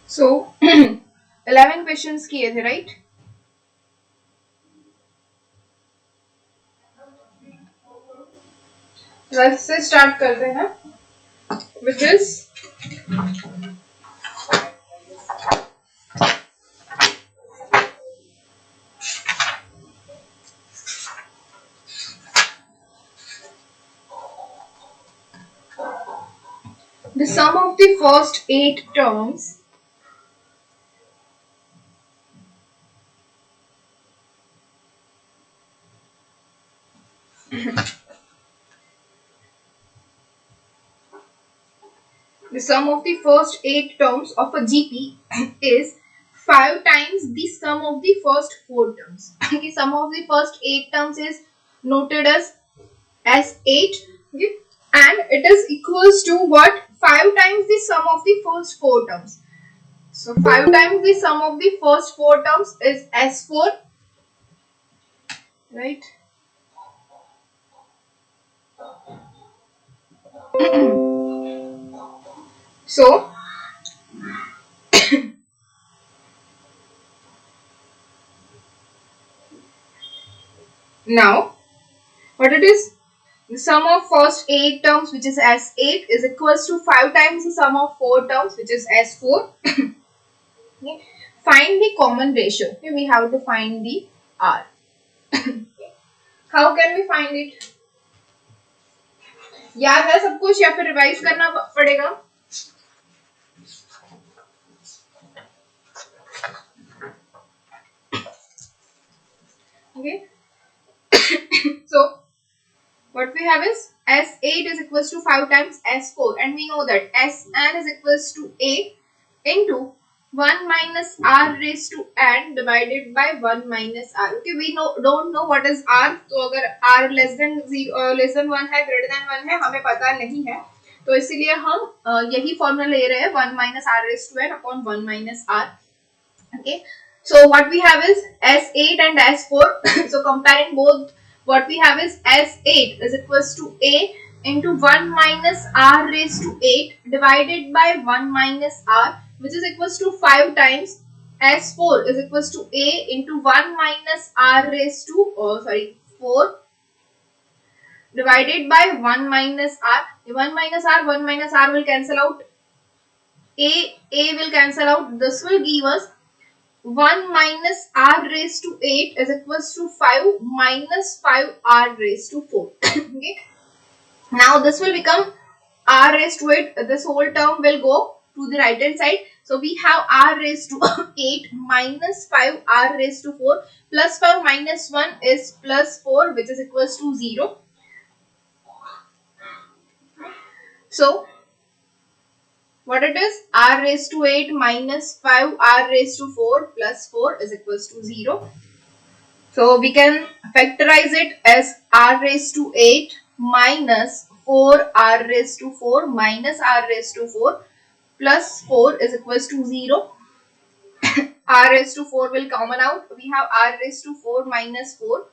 So 11 questions किए थे, right? Twelfth से स्टार्ट करते हैं, which is the sum of the first 8 terms the sum of the first 8 terms of a GP is 5 times the sum of the first 4 terms. Okay, sum of the first 8 terms is noted as 8. Okay, and it is equals to what? 5 times the sum of the first 4 terms. So 5 times the sum of the first 4 terms is S4, right? So now what it is? The sum of first 8 terms, which is S8, is equals to 5 times the sum of 4 terms, which is S4. Okay. Find the common ratio. Okay, we have to find the R. How can we find it? याद है सब कुछ या फिर revise करना पड़ेगा? Okay. So what we have is S8 is equals to 5 times S4, and we know that Sn is equals to A into 1 minus R raised to n divided by 1 minus R. Okay, we don't know what is R. तो अगर R less than 1 है, greater than 1 है, हमें पता नहीं है, तो इसीलिए हम यही फॉर्मूला ले रहे हैं 1 minus R raised to n upon 1 minus R. Okay, so what we have is S8 and S4. So comparing both, what we have is S8 is equals to A into 1 minus R raised to 8 divided by 1 minus R, which is equals to 5 times S4 is equals to A into 1 minus R raised to 4 divided by 1 minus R. 1 minus R will cancel out. A will cancel out. This will give us 1 minus R raised to 8 is equals to 5 minus 5 R raised to 4. Okay. Now this will become R raised to 8. This whole term will go to the right hand side. So we have R raised to 8 minus 5 R raised to 4 plus 5 minus 1 is plus 4, which is equals to 0. So what it is? R raised to 8 minus 5 R raised to 4 plus 4 is equals to 0. So we can factorize it as R raised to 8 minus 4 R raised to 4 minus R raised to 4 plus 4 is equals to 0. R raised to 4 will common out. We have R raised to 4 minus 4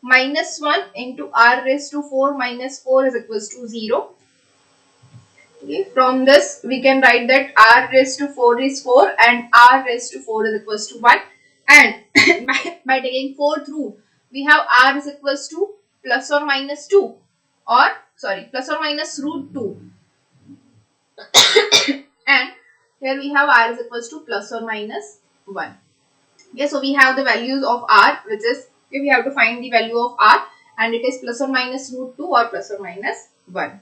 minus 1 into R raised to 4 minus 4 is equals to 0. Okay. From this we can write that R raised to 4 is 4 and R raised to 4 is equals to 1, and by taking 4th root we have R is equals to plus or minus 2, or plus or minus root 2 and here we have R is equals to plus or minus 1. Okay, so we have the values of R, which is, okay, we have to find the value of R, and it is plus or minus root 2 or plus or minus 1.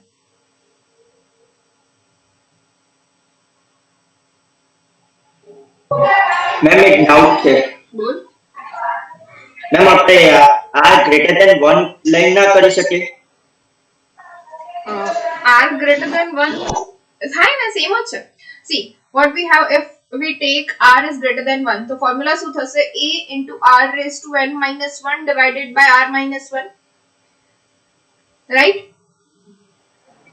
Ma'am एक doubt है। बोल। Ma'am आपने are greater than 1 line ना કરી શકે? R greater than 1 is high na same જ છે. See what we have, if we take R is greater than 1, તો formula શું થશે? A into R raised to n minus 1 divided by R minus 1, right?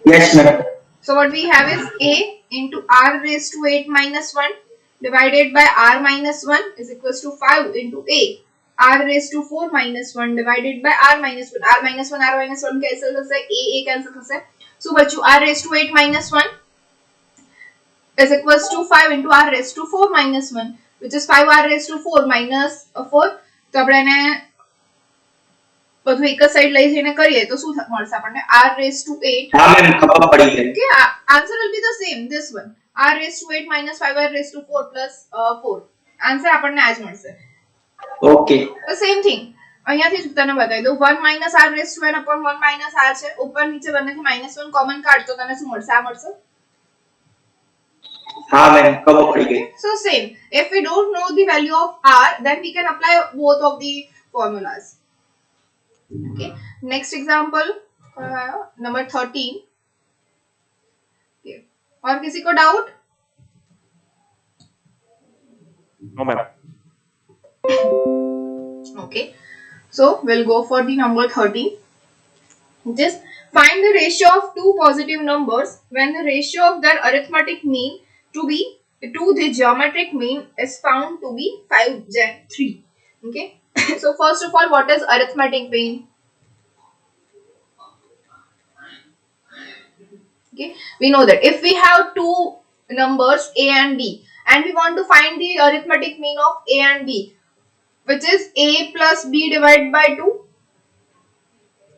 Yes ma'am. So what we have is A into R raised to 8 minus 1 divided by R minus 1 is equals to 5 into A. r raised to 4 minus 1 divided by r minus 1. r minus 1 cancel થશે, a cancel થશે. શું બચ્યું? r raised to 8 minus 1 is equals to 5 into r raised to 4 minus 1, which is 5r raised to 4 minus 4. તો આપણે એને બધું એક જ side લઈ જઈને કરીએ તો શું મળશે આપણને? r raised to 8. હા મેમ ખબર પડી ગઈ. Okay, answer will be the same, this one. r raised to 8 minus 5r raised to 4 plus 4. Answer આપણને આ જ મળશે. ઓકે, the same thing અહીંયાથી જ તને બતાવી દઉં. 1 minus r raised to n upon 1 minus r છે, ઉપર નીચે બંનેથી -1 કોમન કાઢ તો તને શું મળશે? આ મળશે. હા મેમ ખબર પડી ગઈ. So same, if we don't know the value of r, then we can apply both of the formulas. Okay, next example number 13. Okay, और किसी को doubt? No, ma'am. Okay, so we'll go for the number 13. Just find the ratio of two positive numbers when the ratio of their arithmetic mean to the geometric mean is found to be 5/3. Okay, so first of all, what is arithmetic mean? Okay, we know that if we have two numbers a and b and we want to find the arithmetic mean of a and b, which is a plus b divided by 2,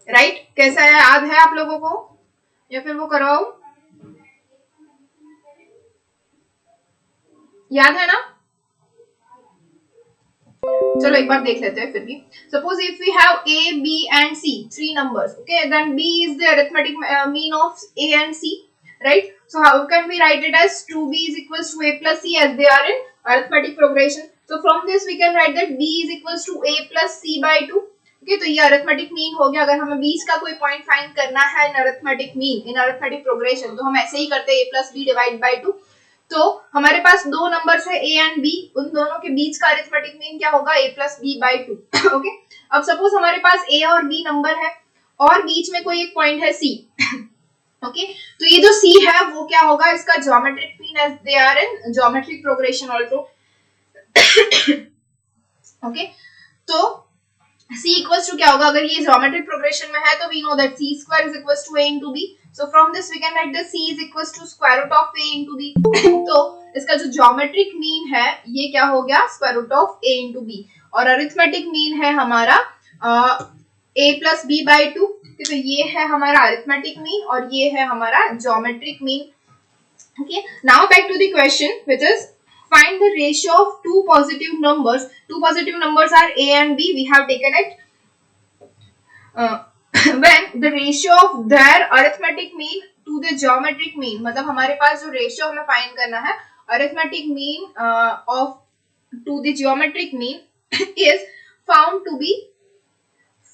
right? कैसा है, याद है आप लोगों को या फिर वो करवाऊं? याद है ना? चलो एक बार देख लेते हैं फिर भी. Suppose if we have a, b and c, three numbers, okay, then b is the arithmetic mean of a and c, right? So how can we write it as 2b is equals to a plus c as they are in arithmetic progression? So from this we can write that b is equals to a plus c by 2. Okay, तो ये arithmetic mean हो गया. अगर हमें बीच का कोई point find करना है इन अरिथमेटिक मीन, इन अरिथमेटिक प्रोग्रेशन, तो हम ऐसे ही करते हैं a plus b divide by 2. तो हमारे पास दो नंबर्स है a एंड b, उन दोनों के बीच का अरिथमेटिक मीन क्या होगा? a plus b by 2. Okay, अब सपोज हमारे पास a और b नंबर है और बीच में कोई एक पॉइंट है c. ओके, तो ये जो c है वो क्या होगा? इसका geometric mean as they are in geometric progression also. Okay, तो c इक्वल्स टू क्या होगा? अगर ये ज्योमेट्रिक प्रोग्रेशन में है तो we know that c square is equals to a into b. So from this we can write that c is equals to square root of a into b. तो इसका जो ज्योमेट्रिक मीन है ये क्या हो गया? Square root of a into b. और arithmetic mean है हमारा a plus b by 2. तो ये है हमारा अरिथमेटिक मीन और ये है हमारा geometric mean. Okay, now back to the question, which is find the ratio of two positive numbers. Two positive numbers are a and b. We have taken it when the ratio of their arithmetic mean to the geometric mean. मतलब हमारे पास जो ratio हमें find करना है arithmetic mean of to the geometric mean is found to be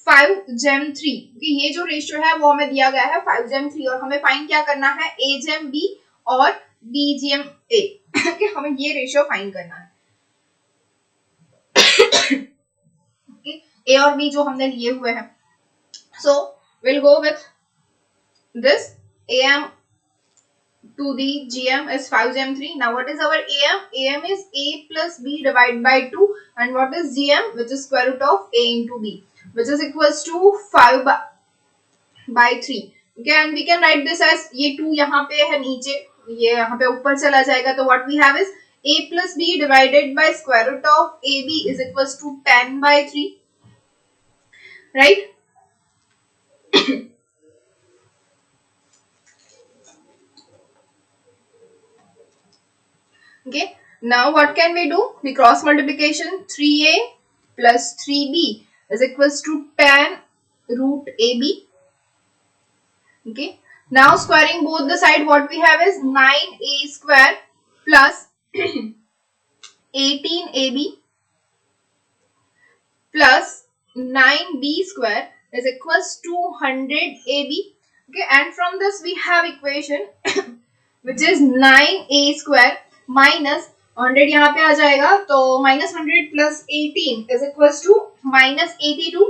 5/3. ये जो ratio है वो हमें दिया गया है 5/3 और हमें फाइंड क्या करना है? a/b और b/a. कि हमें ये रेशियो फाइंड करना है. a और b जो हमने लिए हुए हैं. So we'll go with this. am to the gm is 5/3. Now what is our am? Am is a plus b divided by 2, and what is gm? Which is square root of a into b, which is equals to 5/3. Okay, and we can write this as ये 2 यहाँ पे है नीचे, ये यहाँ पे ऊपर चला जाएगा. तो what we have is a plus b divided by square root of ab is equals to 10/3, right? Okay, now what can we do? The cross multiplication. 3a plus 3b is equals to 10 root ab. Okay, now squaring both the side, what we have is 9a square plus 18ab plus 9b square is equals to 100ab. Okay, and from this we have equation which is 9a square minus 100 यहाँ पे आ जाएगा, तो -100 plus 18 is equals to -82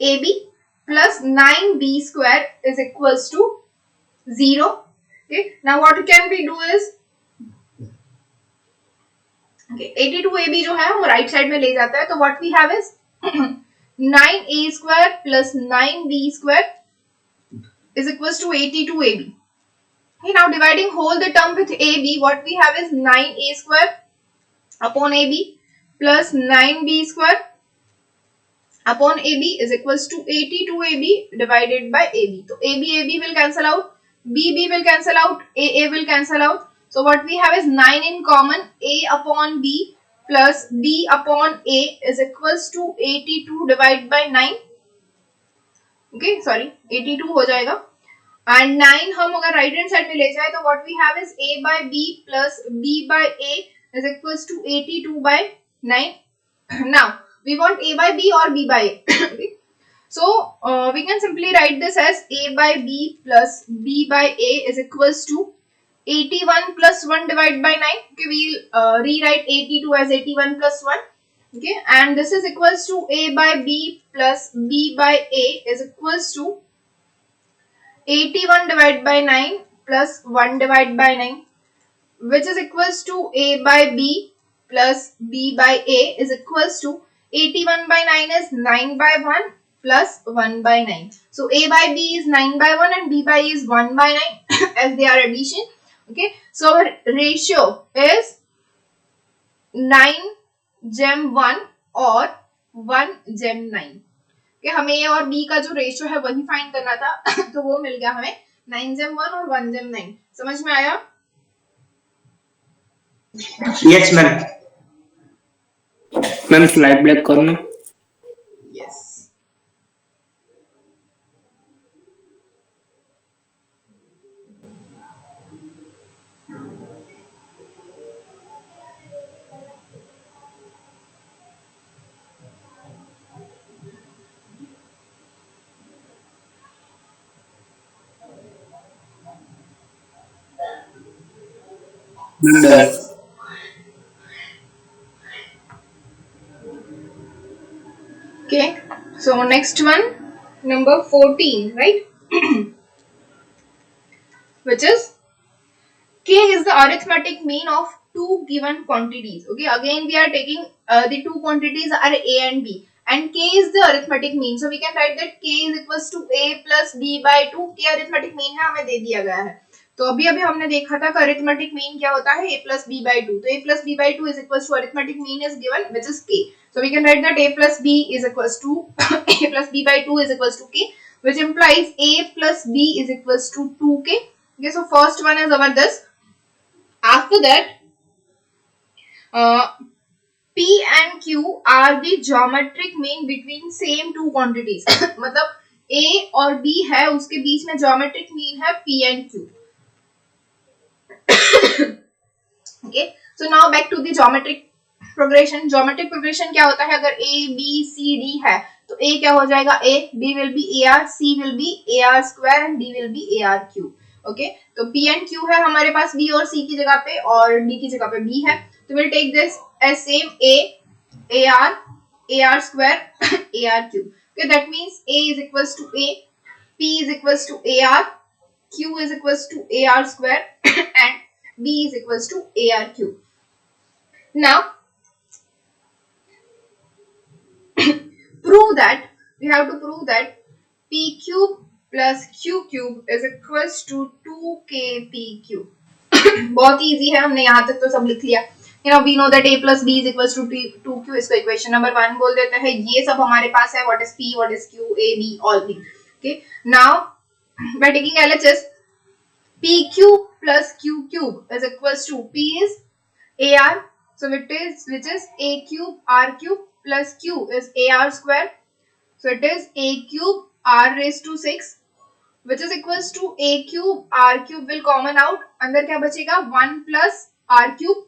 ab plus 9b square is equals to 0. Okay, now what can we do is Okay, 82ab जो है वो right side में ले जाता है, तो what we have is 9a square plus 9b square is equals to 82ab. Okay, now dividing whole the term with ab, what we have is 9a square upon ab plus 9b square upon ab is equals to 82ab divided by ab. So ab will cancel out, bb will cancel out, aa will cancel out. So what we have is 9 in common, a upon b plus b upon a is equals to 82 divided by 9. Okay, sorry, 82 हो जाएगा. And 9 हम अगर right hand side में ले जाए तो what we have is a by b plus b by a is equals to 82 by 9. Now we want a by b or b by a. Okay, so we can simply write this as a by b plus b by a is equals to 81 plus 1 divided by 9. Okay, we'll rewrite 82 as 81 plus 1. Okay, and this is equals to a by b plus b by a is equals to 81 divided by 9 plus 1 divided by 9, which is equals to a by b plus b by a is equals to 81 by 9 is 9 by 1 plus 1 by 9. So a by b is 9 by 1 and b by a is 1 by 9 as they are addition. Okay, so our ratio is 9 gem 1 or 1 gem 9. कि हमें ए और B का जो ratio है वही find करना था तो वो मिल गया हमें 9 जेम 1 और 1 जेम 9. समझ में आया? Yes, ma'am. Ma'am slide black करना. Yes. Okay, so next one, number 14, right? Which is k is the arithmetic mean of two given quantities. Okay, again we are taking the two quantities are a and b, and k is the arithmetic mean. So we can write that k is equals to a plus b by 2. k arithmetic mean है, हमें दे दिया गया है. तो अभी हमने देखा था कि अरिथमेटिक मीन क्या होता है, a plus b by 2. तो a plus b by 2 is equals to arithmetic mean is given, which is k. So we can write that a plus b is equals to a plus b by 2 is equals to k, which implies a plus b is equals to 2k. Okay, so first one is our this. After that, p and q are the geometric mean between same two quantities. मतलब a और b है, उसके बीच में geometric mean है p and q. Okay, so now back to the geometric progression. Geometric progression क्या होता है, अगर a b c d है तो a क्या हो जाएगा, a, b will be ar, c will be ar square and d will be ar cube. Okay, तो p and q है हमारे पास b और c की जगह पे और d की जगह पे b है, तो we'll take this as same a ar square ar cube. Okay, that means a is equals to a, p is equals to ar, q is equals to ar square and b is equals to ar cube. Now prove that, we have to prove that p cube plus q cube is equals to 2kp cube. बहुत easy है, हमने यहाँ तक तो सब लिख लिया. You know, we know that a plus b is equals to 2q. इसको इक्वेशन नंबर 1 बोल देते हैं. ये सब हमारे पास है. What is p, what is q, a, b, all things. Okay, now by taking LHS, p cube plus q cube is equals to p is ar, so it is which is a cube r cube plus q is ar square, so it is a cube r raised to 6, which is equals to a cube r cube will common out, अंदर क्या बचेगा 1 plus r cube.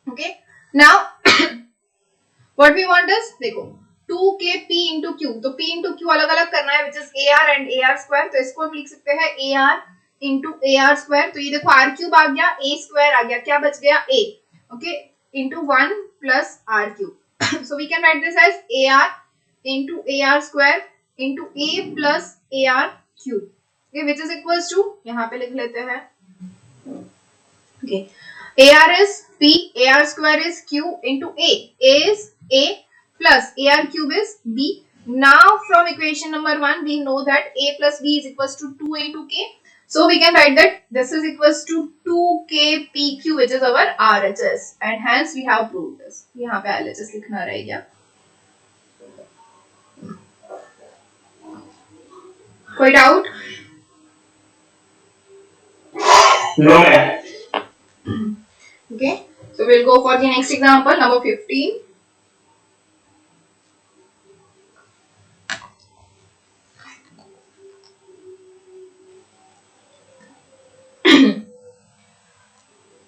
Okay, now what we want is, देखो 2kp into q, तो p into q अलग अलग करना है, which is ar and ar square. तो इसको हम लिख सकते हैं ar into ar square. तो ये देखो r cube आ गया, a square आ गया, क्या बच गया a. Okay, into 1 plus r cube. So we can write this as ar into ar square into a plus ar cube. Okay, which is equals to, यहाँ पे लिख लेते हैं. Okay, AR is P, AR square is Q into A. A is A plus AR cube is B. Now from equation number 1 we know that A plus B is equals to 2 into K. So we can write that this is equals to 2KPQ, which is our RHS, and hence we have proved this. यहाँ पे LHS लिखना रह गया. कोई doubt? No, ma'am. Okay, so we'll go for the next example, number 15.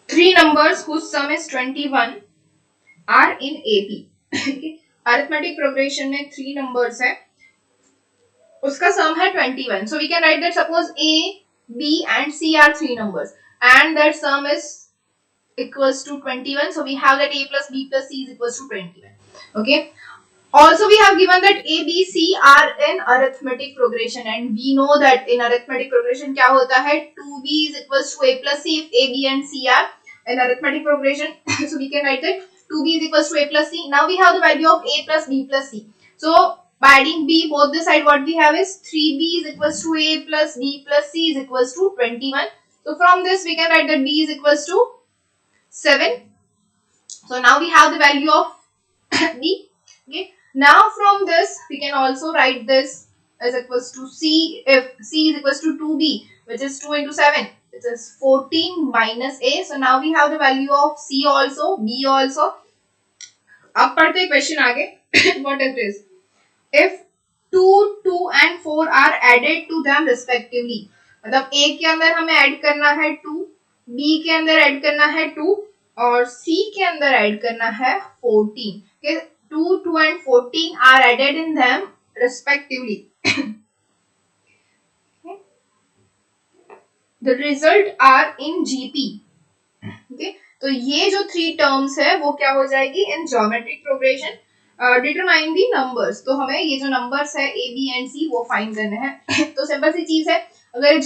Three numbers whose sum is 21 are in AP. Okay. Arithmetic progression में 3 numbers है, उसका sum है 21. So we can write that suppose A, B and C are 3 numbers and that sum is equals to 21. So we have that A plus B plus C is equals to 21. Okay. Also we have given that A, B, C are in arithmetic progression and we know that in arithmetic progression क्या होता है, 2B is equals to A plus C if A, B and C are in arithmetic progression. So we can write that 2B is equals to A plus C. Now we have the value of A plus B plus C. So by adding B both the side, what we have is 3B is equals to A plus B plus C is equals to 21. So from this we can write that B is equals to 7. So now we have the value of B. Okay. Now from this we can also write this as equals to C if C is equals to 2B, which is 2 into 7, which is 14 minus A. So now we have the value of C also, B also. अब पढ़ते हैं question आगे. What is this? If 2, 2 and 4 are added to them respectively, मतलब A के अंदर हमें add करना है 2, B के अंदर ऐड करना है 2 और C के अंदर ऐड करना है 14. Okay? 2, 2 and 14 are added in them respectively. Okay? The result are in GP. Okay? तो ये जो 3 टर्म्स है वो क्या हो जाएगी in geometric progression. Determine the numbers, तो हमें ये जो नंबर्स है A, B and C वो फाइंड करने हैं. तो सिंपल सी चीज है, अगर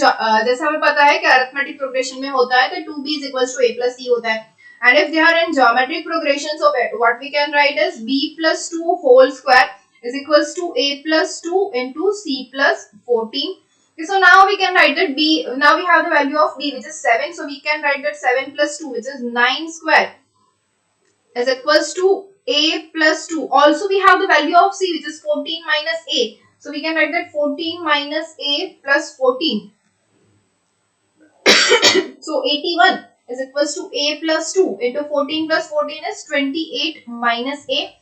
जैसे हमें पता है कि अरिथमेटिक प्रोग्रेशन में होता है तो 2B is equals to A plus C होता है. And if they are in geometric progression, so what we can write is B plus 2 whole square is equals to A plus 2 into C plus 14. Okay, so now we can write that B, now we have the value of B which is 7. So we can write that 7 plus 2 which is 9 square is equals to A plus 2. Also we have the value of C which is 14 minus A. So we can write that 14 minus A plus 14. So 81 is equals to A plus 2 into 14 plus 14 is 28 minus A.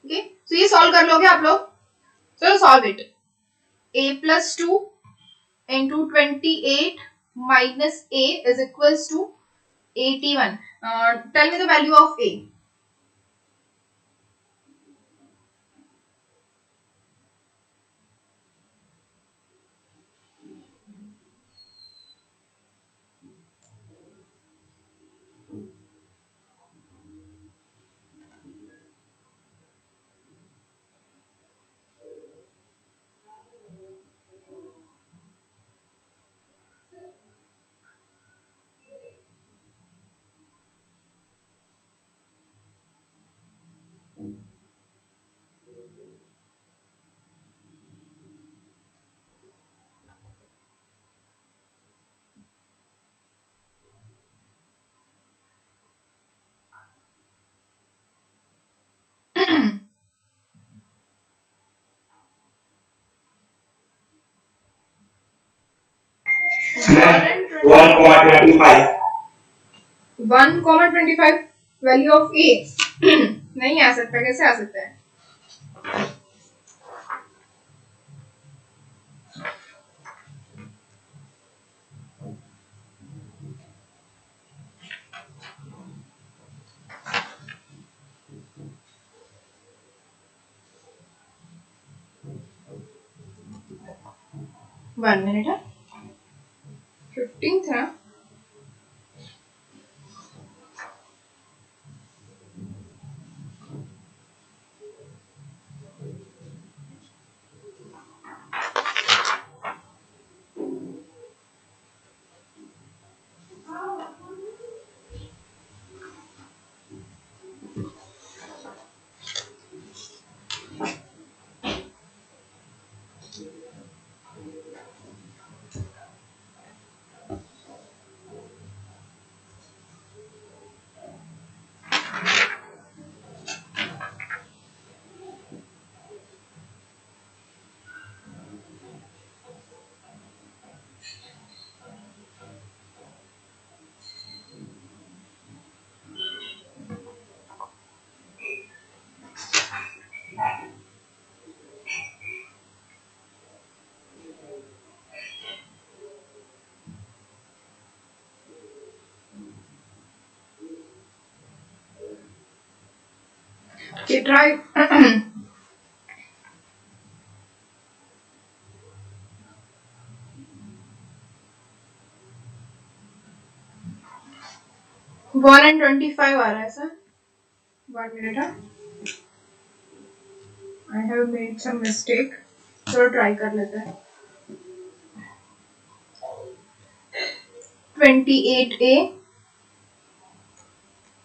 Okay, so ये solve कर लोगे आप लोग. So solve it. A plus 2 into 28 minus A is equals to 81. Tell me the value of A. Ma'am, 1,25. 1,25 value of A. नहीं आ सकता, कैसे आ सकता है? One minute. 15th है. Okay, try. One and 25 आ रहा है sir. 1 minute. I have made some mistake. चलो try कर लेते हैं. 28a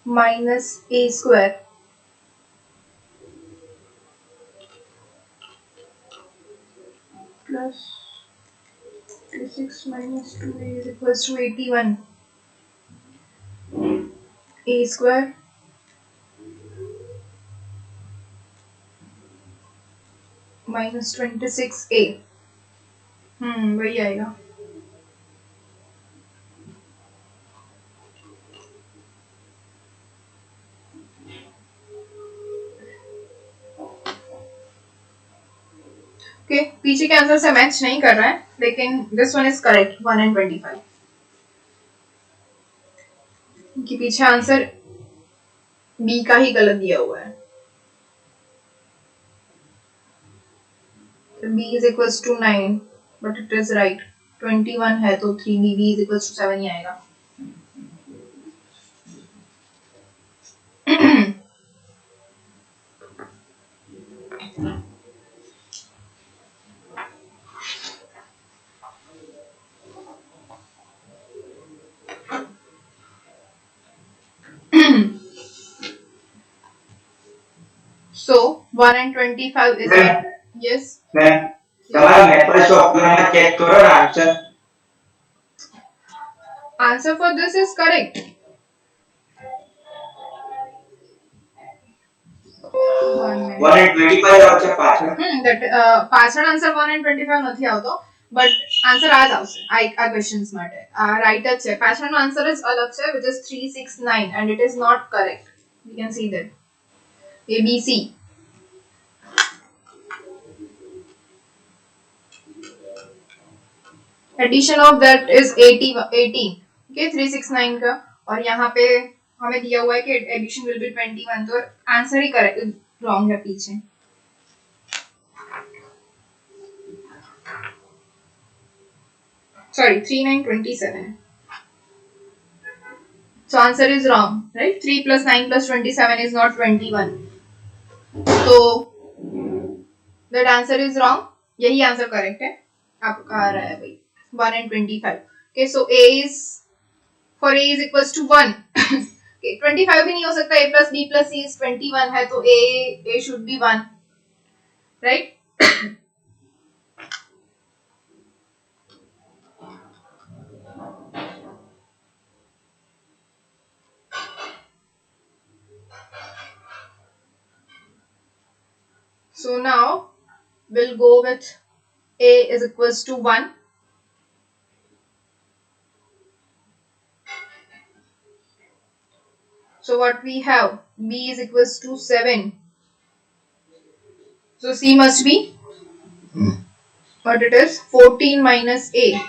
minus a square plus 26 minus 2a is equals to 81. A square minus 26a. वही आएगा. ओके, पीछे के आंसर से मैच नहीं कर रहा है, लेकिन this one is correct. 1 and 25 कि पीछे आंसर बी का ही गलत दिया हुआ है. b is equals to 9 but it is right. 21 है तो 3b is equals to 7 ही आएगा. So 1 and 25 is right. Yes. Ma'am તમારા મેપલ સોફ્ટવેરમાં ચેક કરો ને answer. Answer for this is correct. 1 minute. 1 and 25 આવશે પાછળ. that પાછળ આન્સર 1 and 25 નથી આવતો, બટ આન્સર આ જ આવશે આ ક્વેશ્ચન્સ માટે. રાઈટ જ છે. પાછળનો આન્સર જ અલગ છે, which is 369 and it is not correct. You can see that. A B C. Addition of that is 18. Okay, 369 का, और यहाँ पे हमें दिया हुआ है कि एडिशन विल बी 21, तो आंसर ही करेक्ट रॉन्ग है पीछे. Sorry, 3927. So answer is wrong, right? 3 plus 9 plus 27 is not 21. So that answer is wrong. यही आंसर करेक्ट है. आपका आ रहा है भाई 1 and 25. Okay, so A is for A is equals to 1. Okay, 25 भी नहीं हो सकता. A plus B plus C is 21 है, तो A should be 1, right? So now we'll go with A is equals to 1. So what we have, B is equals to 7. So C must be, but it is 14 minus A,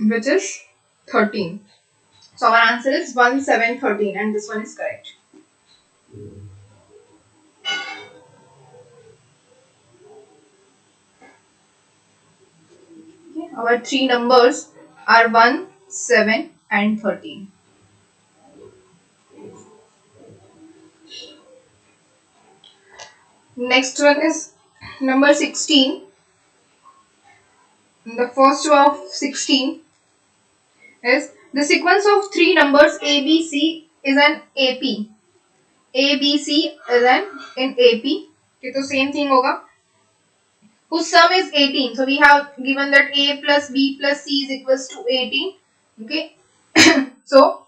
which is 13. So our answer is 1, 7, 13 and this one is correct. Okay, our three numbers are 1, 7 and 13. Next one is number 16. The first of 16 is the sequence of three numbers A, B, C is an AP. A, B, C is an in AP. Okay, so same thing होगा. Whose sum is 18. So we have given that A plus B plus C is equals to 18. Okay. So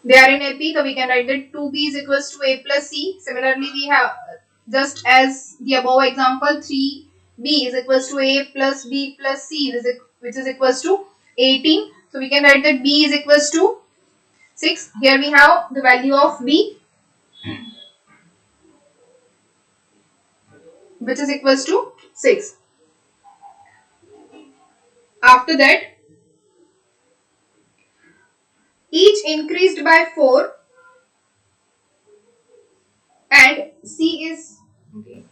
they are in AP, so we can write that 2B is equals to A plus C. Similarly, we have just as the above example, 3B is equals to A plus B plus C, which is equals to 18. So we can write that B is equals to 6. Here we have the value of B, which is equals to 6. After that, each increased by 4 and C is okay,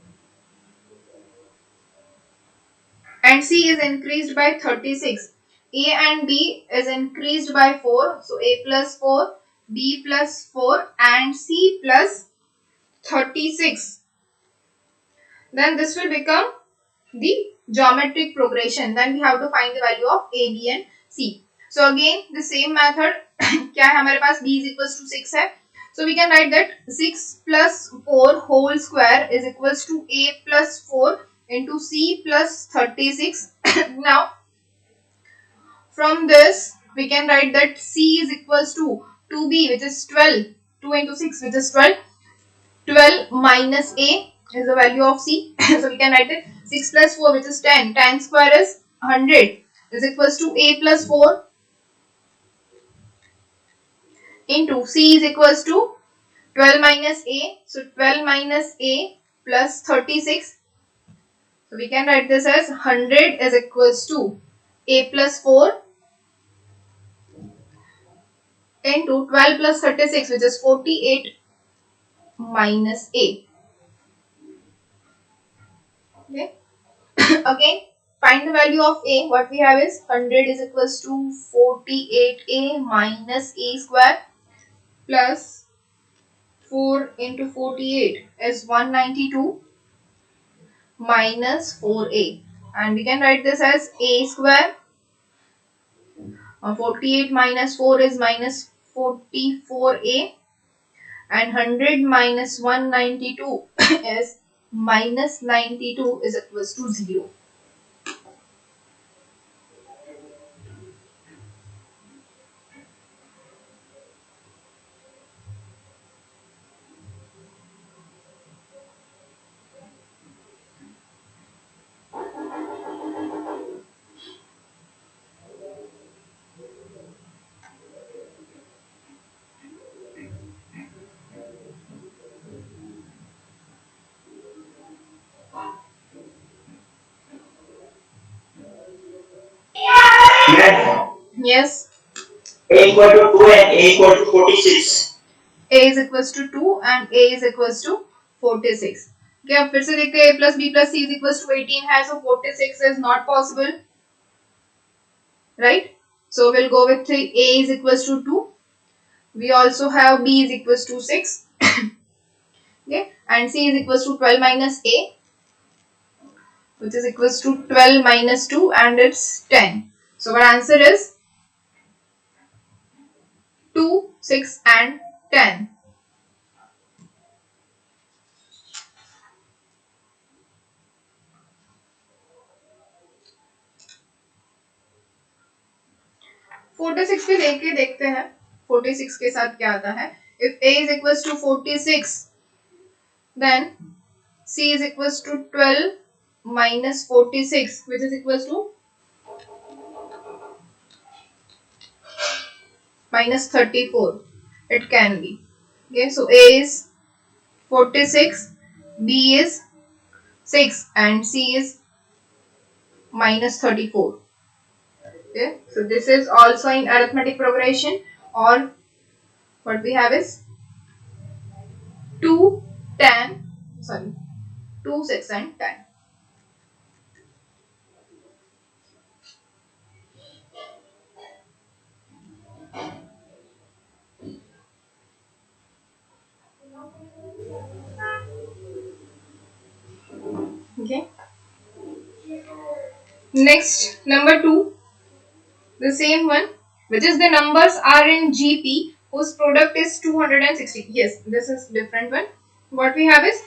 and C is increased by 36. A and B is increased by 4. So A plus 4, B plus 4 and C plus 36. Then this will become the geometric progression. Then we have to find the value of A, B and C. So again the same method. क्या है हमारे पास? B is equals to 6 है. So we can write that 6 plus 4 whole square is equals to A plus 4 into C plus 36. Now from this we can write that C is equals to 2B, which is 12. 2 into 6, which is 12. 12 minus A is the value of C. So we can write it 6 plus 4, which is 10. 10 square is 100, is equals to A plus 4 into C is equals to 12 minus A. So 12 minus A plus 36. So we can write this as 100 is equals to A plus 4 into 12 plus 36, which is 48 minus A. Okay. Again, find the value of A. What we have is 100 is equals to 48A minus A square plus 4 into 48 is 192 minus 4A. And we can write this as A square. 48 minus 4 is minus 44A. And 100 minus 192 is minus 92 is equals to 0. Yes. Yes. A equal to 2 and A equal to 46. A is equals to 2 and A is equals to 46. Okay, अब फिर से देखते हैं A plus B plus C is equals to 18 है, so 46 is not possible, right? So we'll go with A is equals to 2. We also have B is equals to 6. Okay, and C is equals to 12 minus A, which is equals to 12 minus 2, and it's 10. So our answer is 2, 6 and 10. Forty six भी लेके देखते हैं 46 के साथ क्या आता है. If A is equals to 46, then C is equals to 12 minus 46, which is equals to minus 34. It can be. Okay, so A is 46, B is 6 and C is minus 34. Okay, so this is also in arithmetic progression, or what we have is 2, 10, sorry, 2, 6 and 10. Okay. Next, number 2, the same one, which is the numbers are in GP whose product is 260. Yes, this is different one. What we have is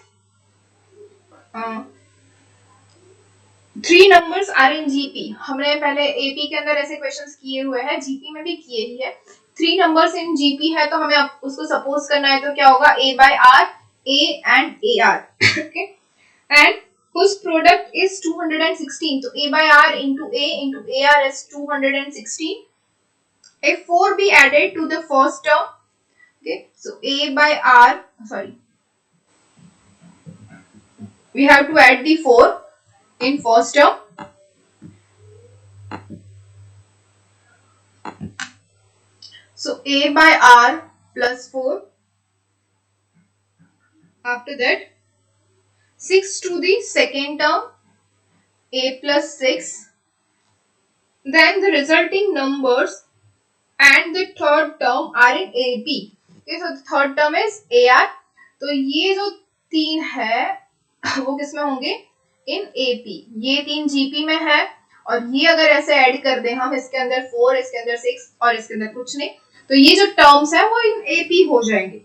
3 numbers are in GP. हमने पहले AP के अंदर ऐसे questions किए हुए हैं, GP में भी किए ही है. 3 numbers in GP है, तो हमें अब उसको सपोज करना है, तो क्या होगा? A by R, A and AR. Okay, and whose product is 216. So A by R into A into AR is 216. If 4 be added to the first term, okay, so A by R, sorry, we have to add the 4 in first term. So A by R plus 4, After that 6 to the second term a plus 6, then the resulting numbers and the third term are in AP. Okay, so the third term is AR. तो ये जो तीन है वो किसमें होंगे? इन AP. ये तीन GP में है और ये अगर ऐसे ऐड कर दें हम, इसके अंदर 4, इसके अंदर 6 और इसके अंदर कुछ नहीं, तो ये जो टर्म्स है वो इन AP हो जाएंगे.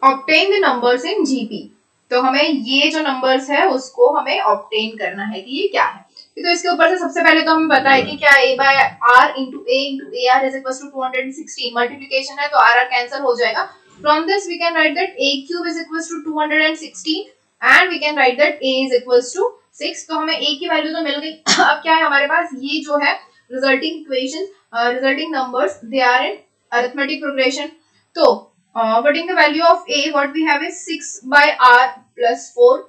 Obtain the numbers in GP. तो हमें ये जो नंबर्स है उसको हमें ऑब्टेन करना है कि ये क्या है. तो इसके ऊपर से सबसे पहले तो हमें पता है कि क्या a by r into a into ar is equals to 216. Multiplication है तो r कैंसिल हो जाएगा. From this we can write that a cube is equals to 216 and we can write that a is equals to 6. तो हमें a की value तो मिल गई. अब क्या है हमारे पास, ये जो है resulting equation, resulting numbers, they are in arithmetic progression. तो putting the value of a, what we have is 6 by r plus 4.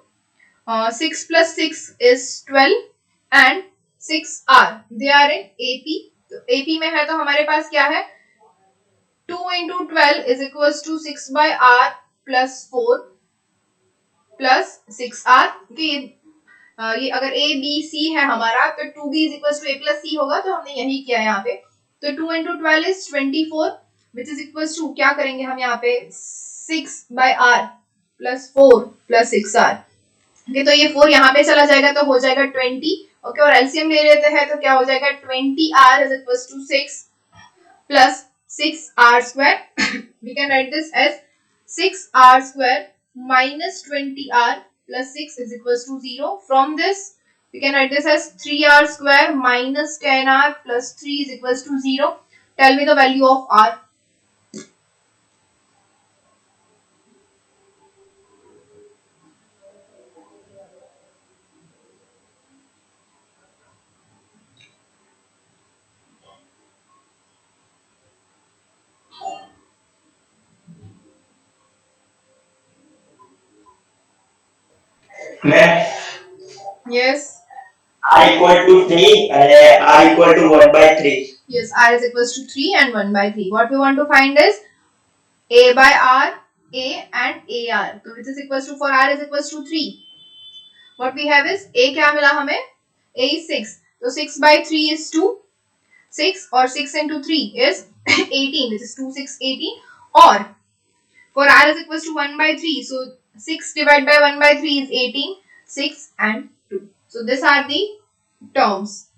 6 plus 6 is 12 and 6r. They are in AP. तो AP में है तो हमारे पास क्या है, 2 into 12 is equals to 6 by r plus 4 plus 6r. ये अगर A B C है हमारा तो 2B is equals to A plus C होगा, तो हमने यही किया यहाँ पे. तो 2 into 12 is 24 which is equals to, क्या करेंगे हम यहाँ पे, 6 by r plus 4 plus 6r. Okay, तो ये 4 यहाँ पे चला जाएगा तो हो जाएगा 20. ओके, और एलसीएम ले लेते हैं तो क्या हो जाएगा, 20r is equals to 6 plus 6r square. We can write this as 6r square minus 20r plus 6 is equals to 0. From this we can write this as 3r square minus 10r plus 3 is equals to 0. Tell me the value of r. Ma'am, Yes. r equal to 3 and r equal to 1 by 3. Yes, r is equals to 3 and 1 by 3. What we want to find is a by r, a and ar. So which is equals to, for r is equals to 3. What we have is a क्या मिला हमें, a is 6. So 6 by 3 is 2. 6 or 6 into 3 is 18, which is 2, 6, 18. Or for r is equals to 1 by 3. So 6 divided by 1 by 3 is 18, 6 and 2. So these are the terms.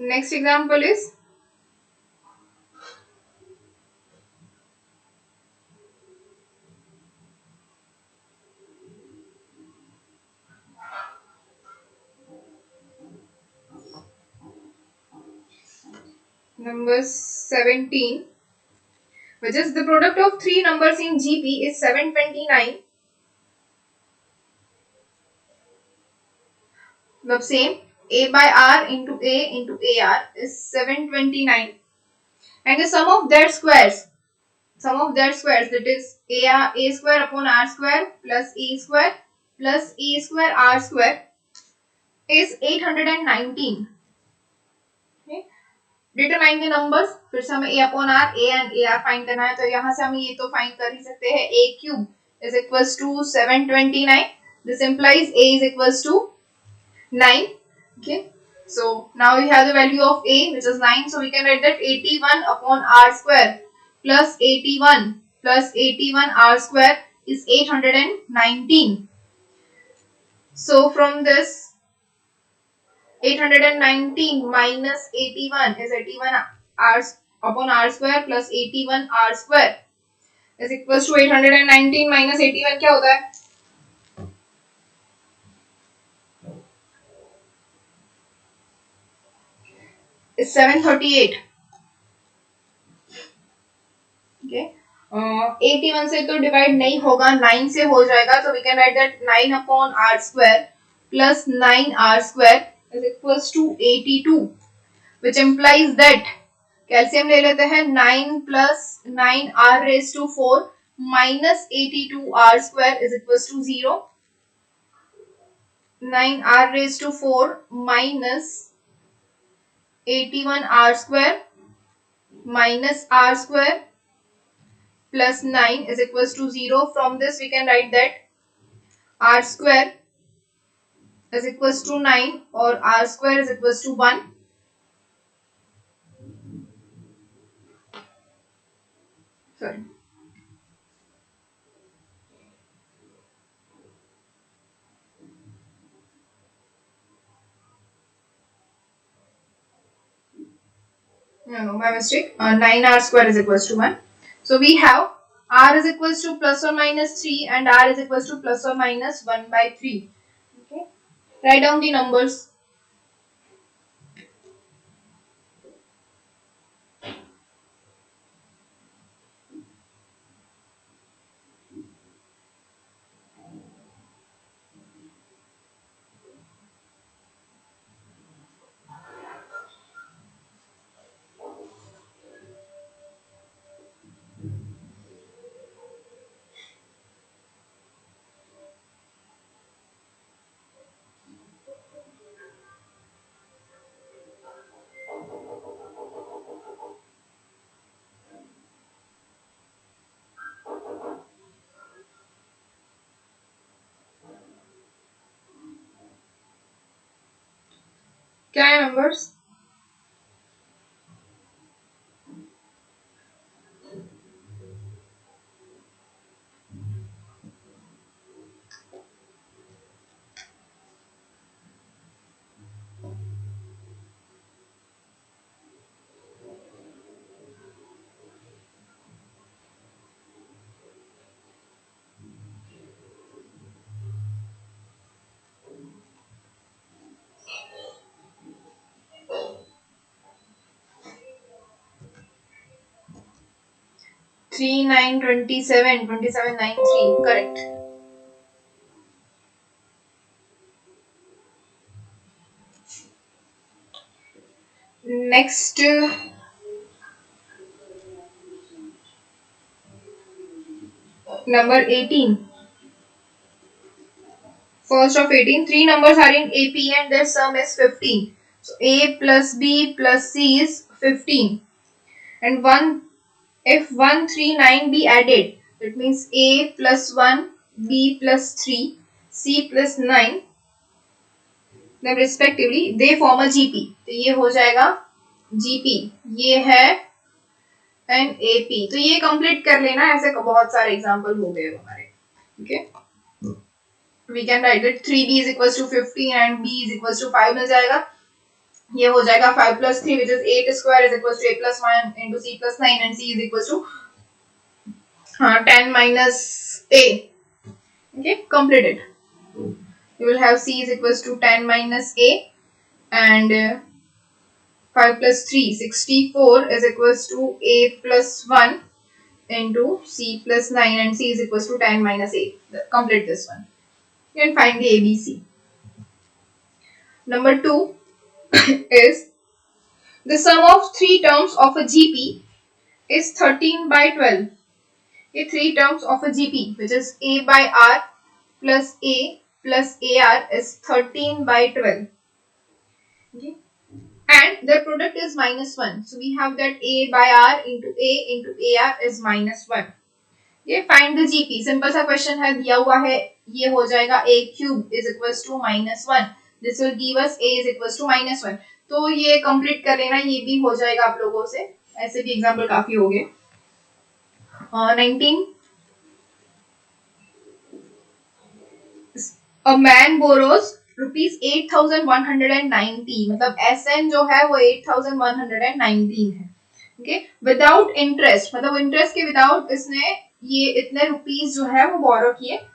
Next example is number 17, which is the product of three numbers in GP is 729. The same, a by r into ar is 729, and the sum of their squares, that is a square upon r square plus a square r square is 819. Okay, determine the numbers. फिर से हमें a upon r, a and ar find करना है, तो यहाँ से हम ये तो फाइंड कर ही सकते हैं. a cube is equals to 729. This implies a is equals to 9. Okay, so now we have the value of a, which is 9. So we can write that 81 upon r square plus 81 r square is 819. So from this, 819 minus 81 is 81 r upon r square plus 81 r square is equals to 819 minus 81 क्या होता है? Is 738. Okay, 81 से तो divide नहीं होगा, 9 से हो जाएगा, तो we can write that 9 upon r square plus 9 r square is equals to 82, which implies that calcium ले लेते हैं 9 plus 9 r raise to 4 minus 82 r square is equals to 0, 9 r raise to 4 minus 81 r square minus r square plus 9 is equals to 0. From this we can write that r square is equals to 9 or r square is equals to 1. Sorry. No, my mistake. 9r square is equals to 1. So we have r is equals to plus or minus 3 and r is equals to plus or minus 1 by 3. Okay. Write down the numbers. क्या है numbers? Three, 9, 27, 27, 9, 3. Correct. Next, number 18. First of 18, three numbers are in AP and their sum is 15. So A plus B plus C is 15. And if 1, 3, 9 be added, it means A plus 1, B plus 3, C plus 9, then respectively they form a GP. तो ये हो जाएगा GP. ये है and AP. तो ये complete कर लेना, ऐसे बहुत सारे एग्जांपल हो गए हमारे. Okay. We can write it 3b is equals to 15 and b is equals to 5 मिल जाएगा. ये हो जाएगा 5 plus 3 which is 8 square is equals to a plus 1 into c plus 9 and c is equals to 10 minus a. Okay, completed. You will have c is equals to 10 minus a and 5 plus 3 64 is equals to a plus 1 into c plus 9 and c is equals to 10 minus a. Complete this one. You can find the ABC. Number 2 is the sum of three terms of a GP is 13 by 12. ये three terms of a GP which is A by R plus A plus AR is 13 by 12. Okay. And their product is minus 1. So we have that A by R into A into AR is minus 1. ये find the GP. Simple सा question है, दिया हुआ है, ये हो जाएगा A cube is equals to minus 1. This will give us A is equals to minus 1. तो ये कंप्लीट कर लेना, ये भी हो जाएगा आप लोगों से. ऐसे भी एग्जाम्पल काफी हो गए. 19. A man borrows rupees 8,190. मतलब SN जो है वो 8,119 है. Okay, without interest, मतलब इंटरेस्ट के विदाउट इसने ये इतने रुपीस जो है वो बोरो किए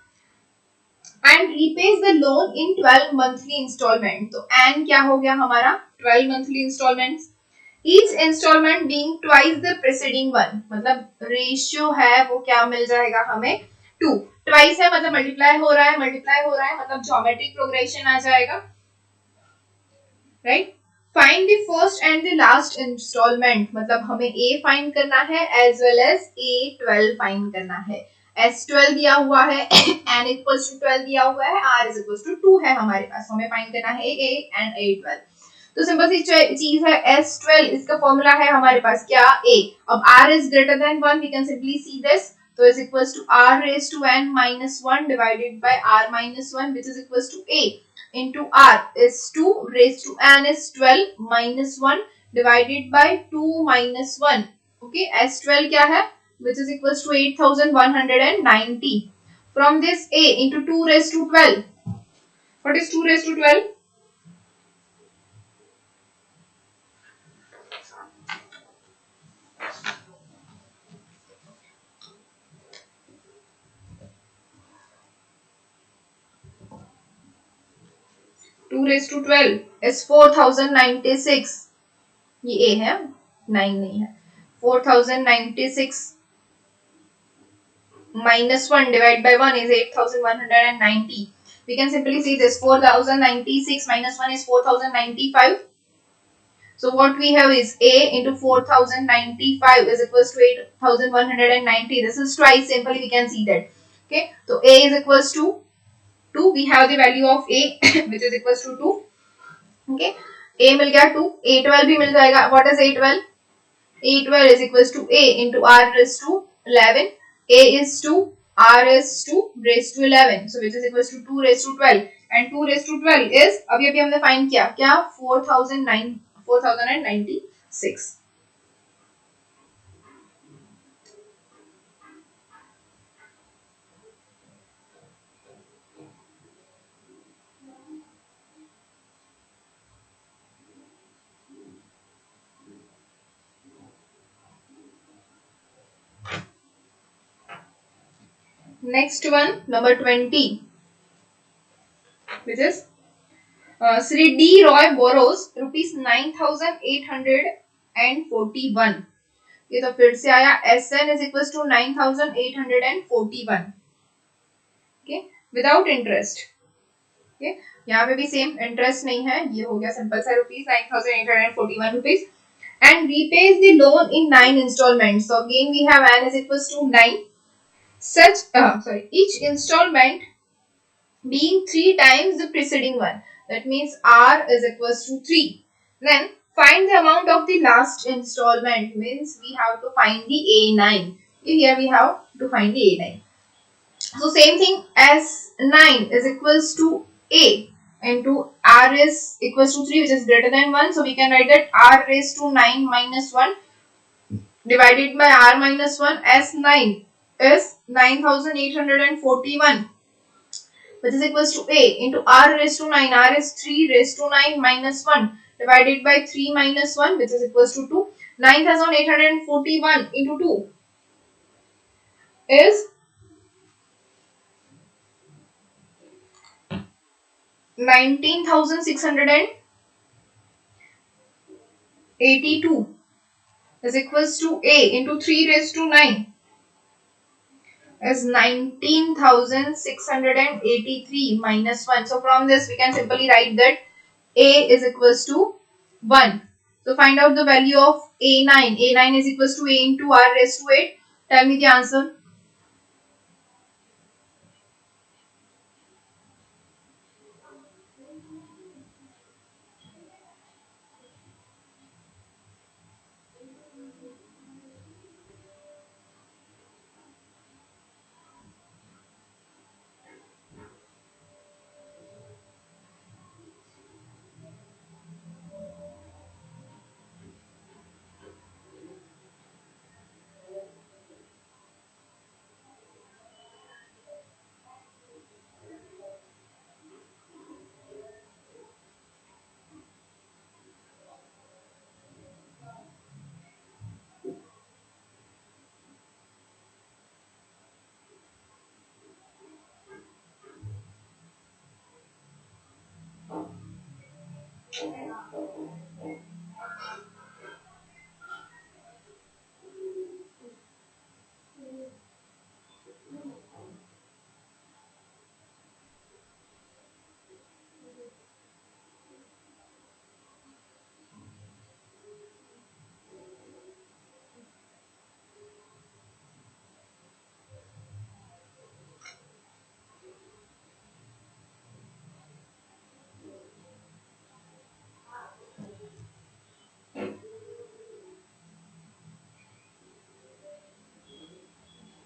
and repays the loan in 12 monthly instalment. तो एन क्या हो गया हमारा 12 monthly instalments. each installment being twice the preceding one, मतलब रेशियो है वो क्या मिल जाएगा हमें 2, ट्वाइस है मतलब मल्टीप्लाई हो रहा है मतलब ज्योमेट्रिक प्रोग्रेशन आ जाएगा, right. Find the first and the last instalment, मतलब हमें ए फाइंड करना है as well as A12 find करना है। S12 दिया हुआ है n इक्वल्स टू 12 दिया हुआ है, r इज इक्वल्स टू 2 है हमारे पास, हमें फाइंड करना है A एंड A12। तो सिंपल सी चीज है S12, इसका फॉर्मूला है हमारे पास क्या A। अब r is greater than 1, we can simply see this, तो is equals to r raised to n minus 1 divided by r minus 1, which is equals to A into r is 2 raised to n is 12 minus 1 divided by 2 minus 1, okay। S12 क्या है, which is equals to 8190, from this A into 2 raised to 12, what is 2 raised to 12? 2 raised to 12 is 4096, ये A है 9 नहीं है, 4096 minus 1 divided by 1 is 8190, we can simply see this 4096 minus 1 is 4095, so what we have is A into 4095 is equals to 8190, this is twice, simply we can see that, okay। so A is equals to 2, we have the value of A which is equals to 2, okay। A मिल गया 2, A12 भी मिल जाएगा, what is A12? A12 is equals to A into R raised to 11, A is 2, R is 2 raised to 11, so which is equals to 2 raised to 12, and 2 raised to 12 is अभी हमने find किया क्या 4096। Next one, number 20, which is Sri D. Roy borrows rupees 9841, ये तो फिर से आया SN is equals to 9841, okay, without interest, okay। यहाँ पे भी सेम इंटरेस्ट नहीं है, ये हो गया सिंपल सा rupees 9841 rupees, and repays the loan in 9 installments, so again we have n is equals to 9, such each installment being 3 times the preceding one, that means r is equals to 3, then find the amount of the last installment, means we have to find the A9, here we have to find the A9, so same thing as 9 is equals to A into r is equals to 3, which is greater than 1, so we can write that r raised to 9 minus 1 divided by r minus 1, as 9 is 9841, which is equals to A into r raised to 9, r is 3 raised to 9 minus 1 divided by 3 minus 1, which is equals to 2, 9841 into 2 is 19,682 is equals to A into 3 raised to 9 is 19,683 minus 1. So from this we can simply write that A is equals to 1. So find out the value of A9. A9 is equals to A into R raised to 8. Tell me the answer.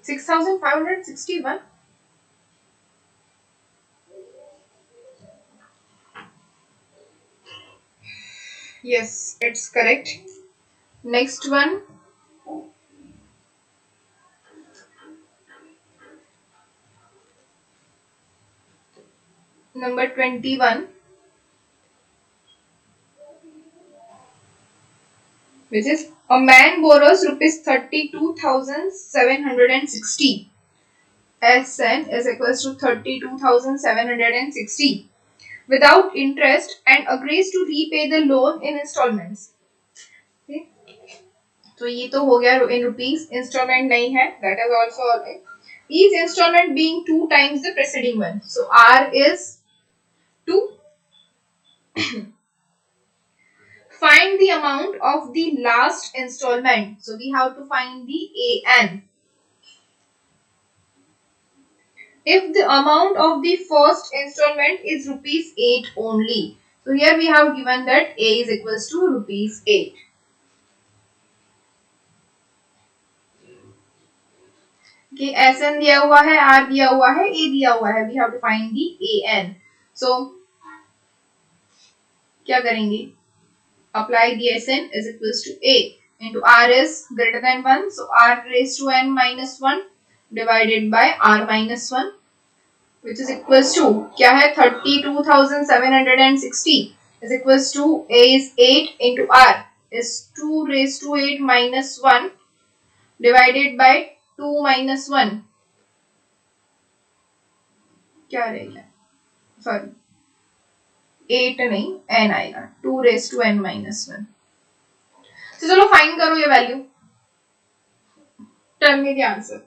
6,561. Yes, it's correct. Next one. Number 21, which is a man borrows rupees 32,760. Sn is equals to 32,760 without interest and agrees to repay the loan in installments. Okay? तो ये तो हो गया in rupees. Installment नहीं है, that is also alright. Each installment being 2 times the preceding one. So R is 2. Find the amount of the last installment. So we have to find the AN. If the amount of the first installment is rupees 8 only. So here we have given that A is equals to rupees 8. Okay, SN दिया हुआ है, R दिया हुआ है, A दिया हुआ है. We have to find the AN. So क्या करेंगे? Apply the SN is equals to A into R is greater than 1. So R raised to N minus 1 divided by R minus 1, which is equals to क्या है? 32,760 is equals to A is 8 into R is 2 raised to 8 minus 1 divided by 2 minus 1. क्या रहेगा? Sorry, 8 नहीं, n आएगा. 2 raised to n minus 1. तो चलो find करो ये value. Tell me the answer.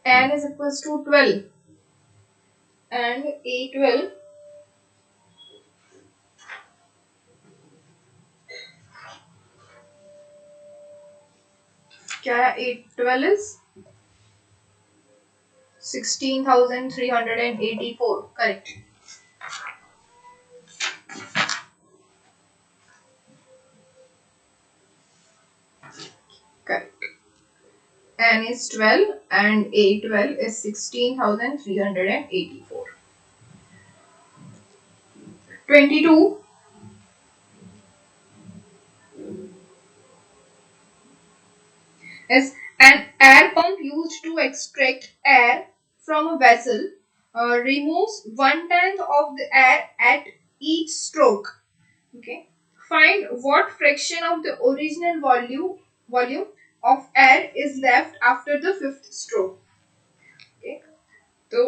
N is equals to 12 and A12 क्या है? A12 is 16,384. Correct. Correct. N is 12 and A12 is 16,384. 22. Is an air pump used to extract air from a vessel removes 1/10 of the air at each stroke. Okay. Find what fraction of the original volume of air is left after the 5th stroke. Okay. तो